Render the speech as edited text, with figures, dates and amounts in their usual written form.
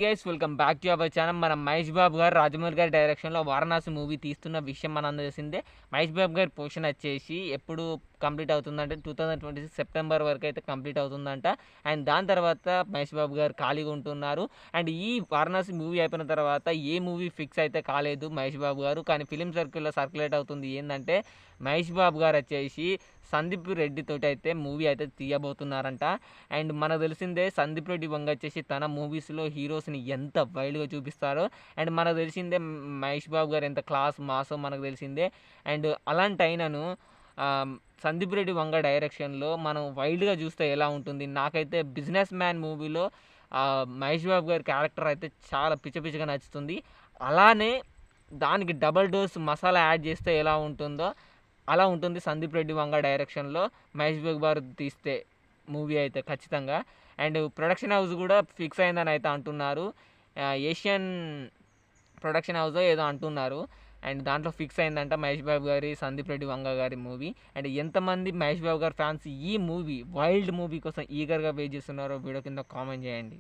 Guys welcome back to our channel. మన మహేష్ బాబు గారు రాజమౌళి గారి డైరెక్షన్లో వారణాసి మూవీ తీస్తున్న విషయం మనం తెలిసిందే. మహేష్ బాబు గారి పోర్షన్ వచ్చేసి ఎప్పుడు కంప్లీట్ అవుతుందంటే 2026 సెప్టెంబర్ వరకు అయితే కంప్లీట్ అవుతుందంట. అండ్ దాని తర్వాత మహేష్ బాబు గారు ఖాళీగా ఉంటున్నారు. అండ్ ఈ వారణాసి మూవీ అయిపోయిన తర్వాత ఏ మూవీ ఫిక్స్ అయితే కాలేదు మహేష్ బాబు గారు. కానీ ఫిలిం సర్కిల్లో సర్క్యులేట్ అవుతుంది ఏంటంటే మహేష్ బాబు గారు వచ్చేసి సందీప్ రెడ్డి తోటి అయితే మూవీ అయితే తీయబోతున్నారంట. అండ్ మనకు తెలిసిందే సందీప్ రెడ్డి వంగ వచ్చేసి తన మూవీస్లో హీరోస్ని ఎంత వైల్డ్గా చూపిస్తారో. అండ్ మనకు తెలిసిందే మహేష్ బాబు గారు ఎంత క్లాస్ మాసో మనకు తెలిసిందే. అండ్ అలాంటి అయినను సందీప్ రెడ్డి వంగ డైరెక్షన్లో మనం వైల్డ్గా చూస్తే ఎలా ఉంటుంది. నాకైతే బిజినెస్ మ్యాన్ మూవీలో మహేష్ బాబు గారి క్యారెక్టర్ అయితే చాలా పిచ్చపిచ్చగా నచ్చుతుంది. అలానే దానికి డబల్ డోస్ మసాలా యాడ్ చేస్తే ఎలా ఉంటుందో అలా ఉంటుంది సందీప్ రెడ్డి వంగ డైరెక్షన్లో మహేష్ బాబు గారు తీస్తే మూవీ అయితే ఖచ్చితంగా. అండ్ ప్రొడక్షన్ హౌస్ కూడా ఫిక్స్ అయిందని అయితే అంటున్నారు. ఏషియన్ ప్రొడక్షన్ హౌస్ ఏదో అంటున్నారు. అండ్ దాంట్లో ఫిక్స్ అయిందంట మహేష్ బాబు గారి సందీప్ రెడ్డి వంగ గారి మూవీ. అండ్ ఎంతమంది మహేష్ బాబు గారి ఫ్యాన్స్ ఈ మూవీ వైల్డ్ మూవీ కోసం ఈగర్గా వెయిట్ చేస్తున్నారో వీడియో కింద కామెంట్ చేయండి.